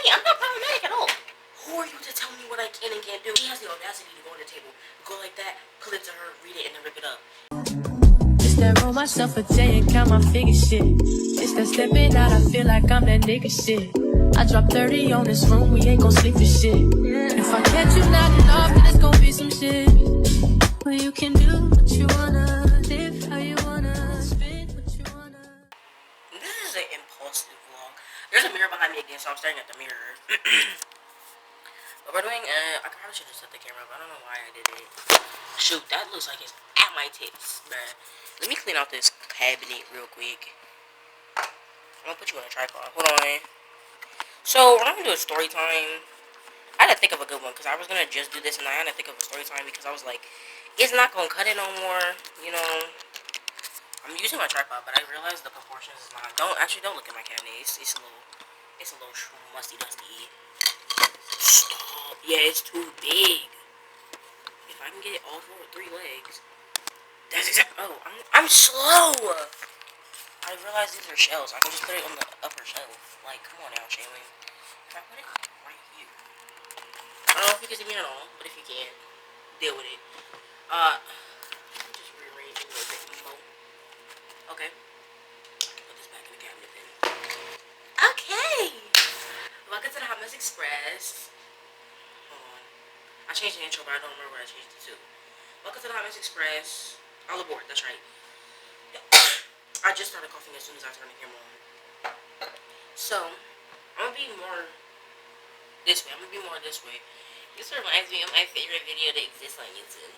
me. I'm not problematic at all. Who are you to tell me what I can and can't do? She has the audacity to go on the table, go like that, pull it to her, read it, and then rip it up. It's that roll myself a J and count my figure shit. It's that stepping out, I feel like I'm that nigga shit. I drop 30 on this room, we ain't gon' sleep for shit. If I catch you nodding off, then it's gon' be some shit. Well, you can do what you wanna, live how you wanna, spit what you wanna. This is an impulsive vlog. There's a mirror behind me again, so I'm staring at the mirror. But we're doing, I probably should have set the camera, but I don't know why I did it. Shoot, that looks like it's at my tits, bruh. Let me clean out this cabinet real quick. I'm gonna put you on a tripod. Hold on. So, we're gonna do a story time. I had to think of a good one, because I was gonna just do this, and I had to think of a story time, because I was like, it's not gonna cut it no more, you know. I'm using my tripod, but I realized the proportions is not. Don't look at my cabinet. It's a little musty dusty. Stop. Yeah, it's too big. If I can get it all 3 legs, that's exactly. Oh, I'm slow. I realized these are shelves. I can just put it on the upper shelf. Like, come on now, Shaylin. If I put it right here, I don't know if you can see me at all, but if you can, deal with it. Just rearrange it a little bit more. Okay. Put this back in the cabinet then. Okay. Welcome to the Hot Mess Express. Hold on. I changed the intro, but I don't remember what I changed it to. Welcome to the Hot Mess Express. All aboard, that's right. I just started coughing as soon as I turned the camera on. So, I'm gonna be more this way. This reminds me of my favorite video that exists on YouTube.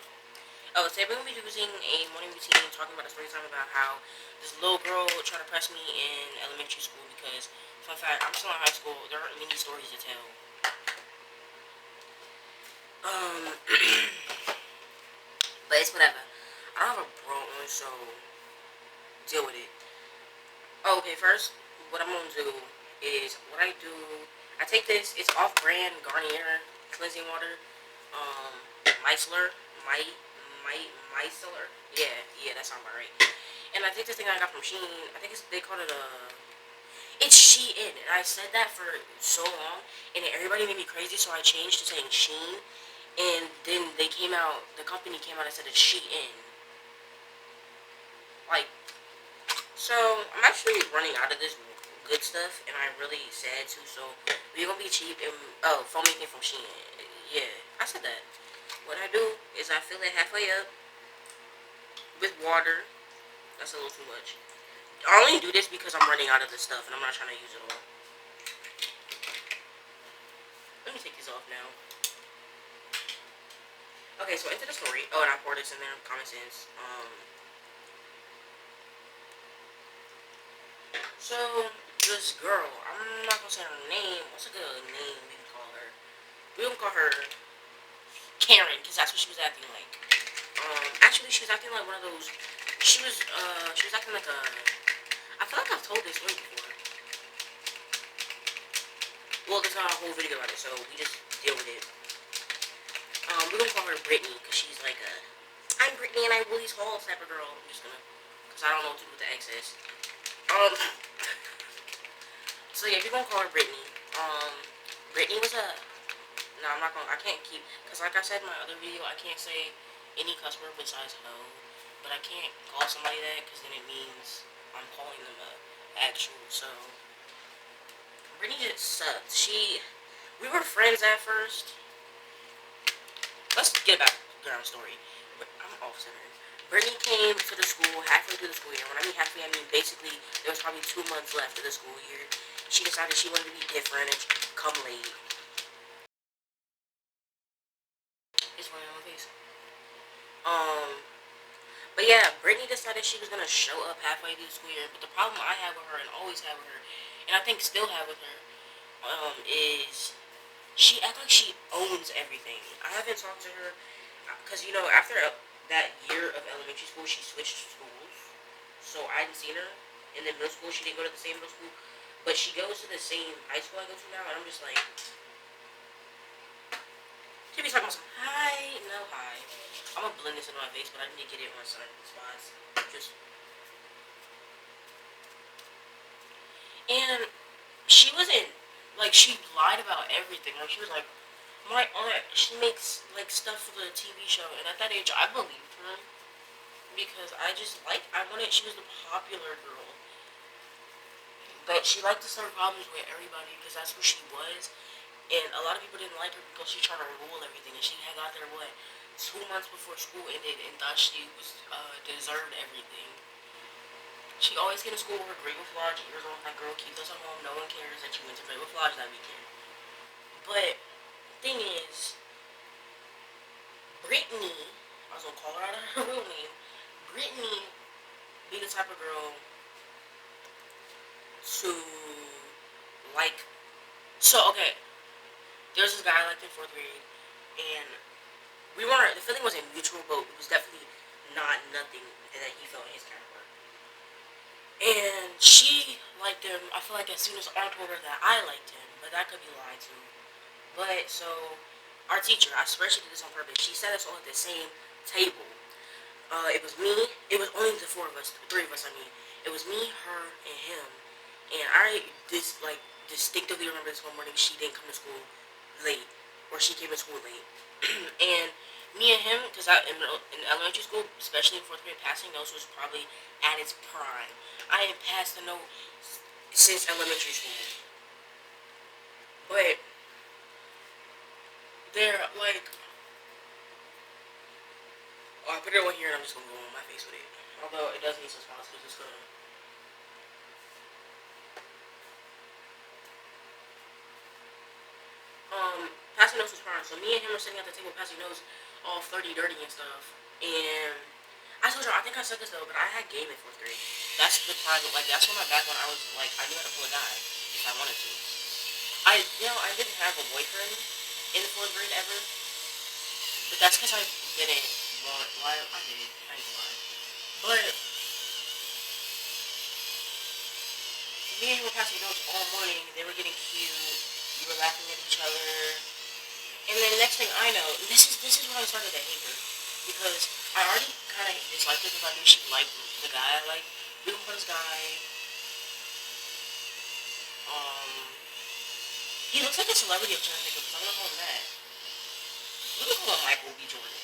Oh, today we're gonna be using a morning routine, talking about a story time about how this little girl tried to press me in elementary school because, fun fact, I'm still in high school. There aren't many stories to tell. But it's whatever. I don't have a bro on, so deal with it. Oh, okay, first, what I'm gonna do is I take this. It's off-brand Garnier cleansing water. Micellar. Micellar. Yeah, that sounds about right. And I think this thing I got from Shein. I think they call it it's Shein, and I said that for so long, and everybody made me crazy, so I changed to saying Shein, and then the company came out and said it's Shein. Like, so, I'm actually running out of this good stuff, and I'm really sad too, so we're gonna be cheap, and, foam making from Shein. Yeah, I said that. What I do is I fill it halfway up with water. That's a little too much. I only do this because I'm running out of this stuff, and I'm not trying to use it all. Let me take these off now. Okay, so into the story. Oh, and I poured this in there, common sense. So, this girl, I'm not gonna say her name. What's a good name we can call her? We can call her Karen, because that's what she was acting like. Actually, she was acting like one of those. She was acting like a. I feel like I've told this story before. Well, there's not a whole video about it, so we just deal with it. We're gonna call her Brittany, because she's like a. I'm Brittany and I Willie's Hall type of girl. I'm just gonna. Because I don't know what to do with the excess. So yeah, we're gonna call her Brittany. Brittany was a. No, I can't keep. Because like I said in my other video, I can't say any cuss word besides hoe. But I can't call somebody that, because then it means I'm calling them a actual, so. Brittany just sucked. We were friends at first. Let's get a background story. I'm off center. Brittany came to the school halfway through the school year. When I mean halfway, I mean basically there was probably 2 months left of the school year. She decided she wanted to be different and come late. It's running on my face. But yeah, Brittany decided she was gonna show up halfway through the school year. But the problem I have with her, and always have with her, and I think still have with her, is she acts like she owns everything. I haven't talked to her because after that year of elementary school, she switched schools, so I hadn't seen her. And then middle school, she didn't go to the same middle school, but she goes to the same high school I go to now, and I'm just like, she be talking about some hi, no hi. I'm gonna blend this into my face, but I need to get it on certain spots. And she wasn't, like, she lied about everything. Like, she was like, my aunt, she makes, like, stuff for the TV show. And at that age, I believed her. Because she was the popular girl. But she liked to start problems with everybody because that's who she was. And a lot of people didn't like her because she tried to rule everything. And she had got there, 2 months before school ended and thought she was, deserved everything. She always came to school with her gray camouflage ears on, like, girl, keep us at home. No one cares that you went to gray camouflage that weekend. But, thing is, Brittany, I was gonna call her out of her real name, Brittany be the type of girl to, like, so, okay, there's this guy I liked in 4th grade, and the feeling wasn't mutual, but it was definitely not nothing that he felt in his counterpart. And she liked him, I feel like as soon as I told her that I liked him, but that could be lied to. But, so, our teacher, I swear she did this on purpose, she sat us all at the same table. It was me, it was only the 3 of us, I mean. It was me, her, and him. And I distinctively remember this one morning she didn't come to school late, or she came to school late. And me and him, because in elementary school, especially in 4th grade, passing notes was probably at its prime. I had passed the note since elementary school. But, they're like, I put it on here and I'm just gonna go on my face with it. Although it does need some spots because it's gonna. Passing notes was fine. So me and him were sitting at the table passing notes, all flirty, dirty and stuff. And I told you, I think I said this though, but I had game in 4th grade. That's the time, like, that's when I was like, I knew how to pull a guy if I wanted to. I didn't have a boyfriend in 4th grade ever, but that's because I didn't want. Why I did. I ain't lying. But me and him were passing notes all morning. They were getting cute. We were laughing at each other. And then next thing I know, this is when I started to hate her. Because I already kind of disliked her because I knew she liked the guy I liked. We were this guy. He looks like a celebrity I'm trying to think of because I'm going to call him that. We're going to call him Michael B. Jordan.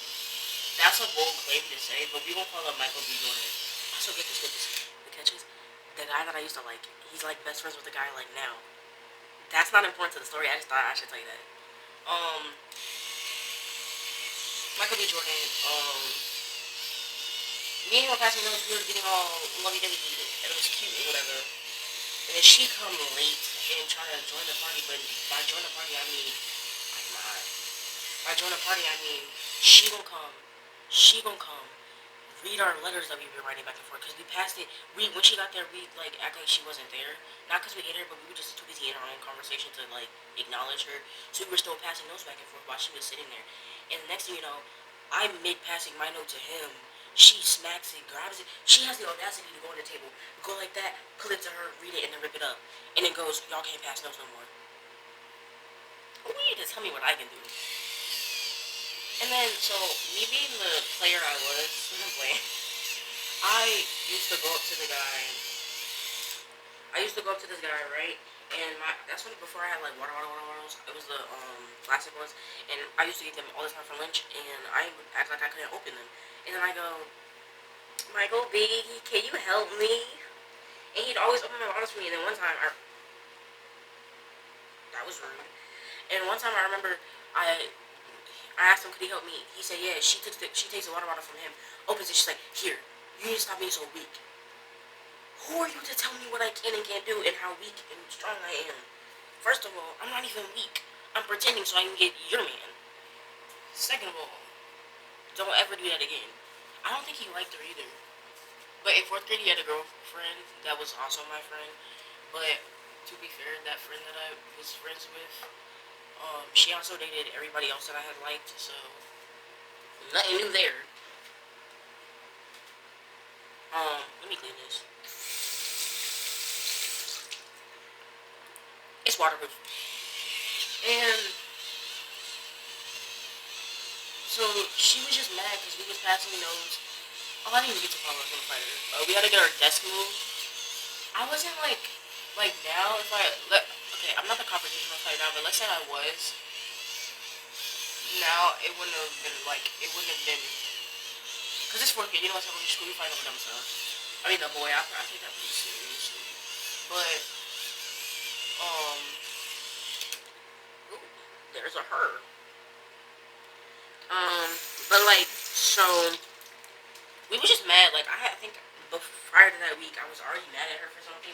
That's a bold claim to say, but we won't call him Michael B. Jordan. Also, get this. The catch is, the guy that I used to like, he's like best friends with the guy I like now. That's not important to the story, I just thought I should tell you that. Michael B. Jordan, me and him were passing notes, we were getting all lovey-dovey, and it was cute and whatever. And then she come late and try to join the party, but by join the party, I mean, she gonna come, read our letters that we've been writing back and forth, because we passed it, when she got there, we, like, act like she wasn't there, not because we hated her, but we were just too busy in our own conversation to, like, acknowledge her, so we were still passing notes back and forth while she was sitting there, and the next thing you know, I'm mid-passing my note to him, she smacks it, grabs it, she has the audacity to go on the table, go like that, pull it to her, read it, and then rip it up, and then goes, y'all can't pass notes no more. You need to tell me what I can do. And then, so, me being the player I was, I used to go up to this guy, right? And that's when, before I had, like, water bottles, it was the, plastic ones, and I used to get them all the time for lunch, and I would act like I couldn't open them. And then I go, Michael B., can you help me? And he'd always open my bottles for me, and then one time, that was rude. And one time I remember, I asked him, could he help me? He said, yeah. She takes the water bottle from him, opens it, she's like, here, you need to stop being so weak. Who are you to tell me what I can and can't do and how weak and strong I am? First of all, I'm not even weak. I'm pretending so I can get your man. Second of all, don't ever do that again. I don't think he liked her either. But in 4th grade, he had a girlfriend that was also my friend. But to be fair, that friend that I was friends with, she also dated everybody else that I had liked, so nothing new there. Let me clean this. It's waterproof. And so she was just mad because we was passing notes. Oh, I didn't even get to follow up on the fighter. We had to get our desk moved. I wasn't like now if I okay, say I'm not the confrontational type now, but let's say I was. Now it wouldn't have been like because it's 4 kids. You know what's happening in school? You fight over dumb stuff. I mean, the boy, I take that pretty seriously, but ooh, there's a her. But like so. We were just mad. Like, I think prior to that week, I was already mad at her for something.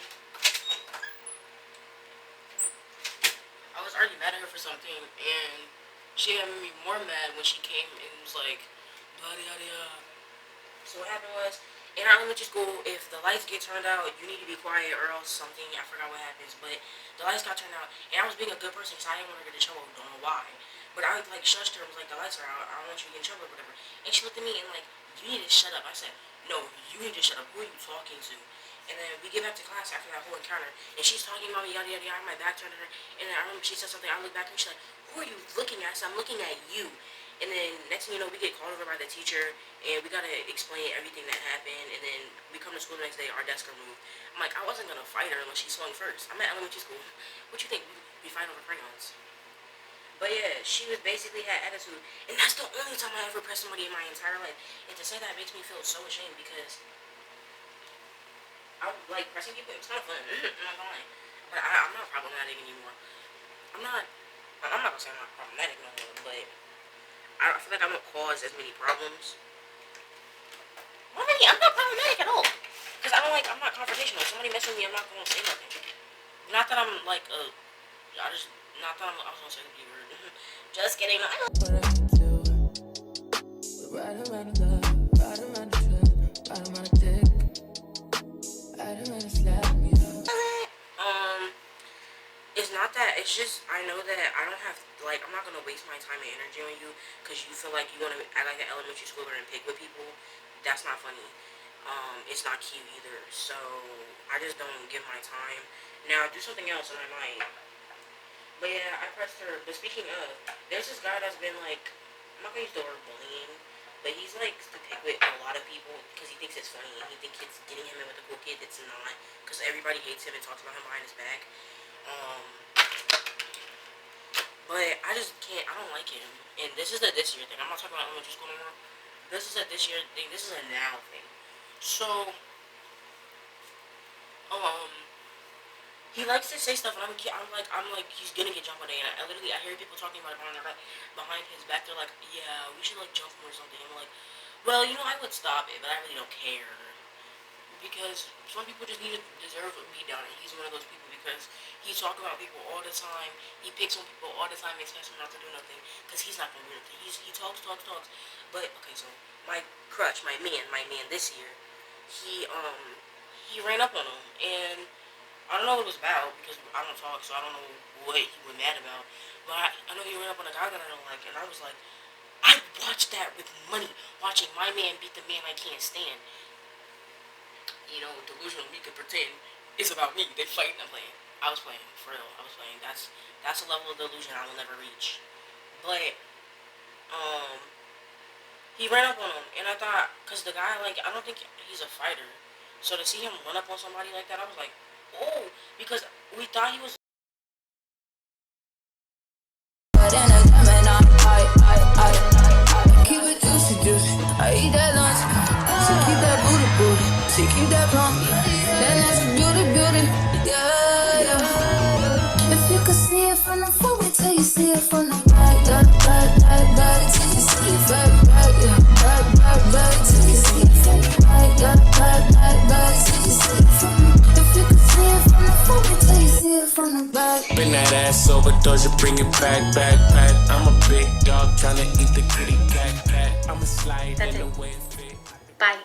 And she had me more mad when she came and was like, yada yada yada. So what happened was, in our elementary school, if the lights get turned out, you need to be quiet or else something, I forgot what happens, but the lights got turned out, and I was being a good person, so I didn't want her to get in trouble, don't know why. But I, like, shushed her and was like, the lights are out, I don't want you to get in trouble or whatever. And she looked at me and, like, you need to shut up. I said, no, you need to shut up. Who are you talking to? And then we get back to class after that whole encounter, and she's talking about me, yada, yada, yada, my back turned to her, and then I remember she said something, I look back and she's like, who are you looking at? I said, I'm looking at you. And then next thing you know, we get called over by the teacher, and we gotta explain everything that happened, and then we come to school the next day, our desk are moved. I'm like, I wasn't gonna fight her unless she swung first. I'm at elementary school. What you think? We fight over crayons. But yeah, she was basically had attitude, and that's the only time I ever pressed somebody in my entire life. And to say that makes me feel so ashamed because I like pressing people. It's kind of fun. I'm not lying, but I'm not problematic anymore. I'm not gonna say I'm not problematic no more, but I feel like I won't cause as many problems. I'm not problematic at all, cause I'm not confrontational. If somebody messes with me, I'm not gonna say nothing. Not that I'm like a, I was gonna say the B word. Just kidding. I don't. What I can do, ride around the love, ride around the trip, ride around the dick, ride around the slap me up. It's not that, it's just, I know that I don't have, like, I'm not gonna waste my time and energy on you, because you feel like you wanna act like an elementary schooler and pick with people. That's not funny. It's not cute either, so I just don't give my time. Now, do something else and I might. But yeah, I pressed her. But speaking of, there's this guy that's been like, I'm not gonna use the word bullying, but he's like to pick with a lot of people because he thinks it's funny and he thinks it's getting him in with the cool kid. It's not, because everybody hates him and talks about him behind his back. But I just can't, I don't like him. And this is a this year thing. I'm not talking about elementary school anymore. This is a this year thing. This is a now thing. So, he likes to say stuff, and I'm like, he's gonna get jumped one day. And I literally, I hear people talking about it behind his back. They're like, yeah, we should like jump him or something. I'm like, well, you know, I would stop it, but I really don't care. Because some people just deserve a beat down, and he's one of those people because he talks about people all the time. He picks on people all the time, expects them not to do nothing because he's not gonna do nothing. He talks. But okay, so my crush, my man this year, he ran up on him, and I don't know what it was about because I don't talk, so I don't know what he was mad about. But I know he ran up on a guy that I don't like, and I was like, I watched that with money, watching my man beat the man I can't stand. You know, delusional me could pretend it's about me. They fighting, I'm playing. I was playing, for real. I was playing. That's a level of delusion I will never reach. But, he ran up on him, and I thought, because the guy, like, I don't think he's a fighter. So to see him run up on somebody like that, I was like, oh, because we thought he was. Keep it juicy. I eat that lunch. So keep that booty. She keep that plump. Then that's beauty. Yeah. If you could see it from the front, wait till you see it from the back. Back till you see it back. Yeah. Back till you see it from the back. Back till you see it from the back. If you could see it from the front, wait till you see it from the back. Bring that ass overdose, you bring it back. I'm a big dog tryna eat the kitty cat. I'ma slide in the way it fit. Bye.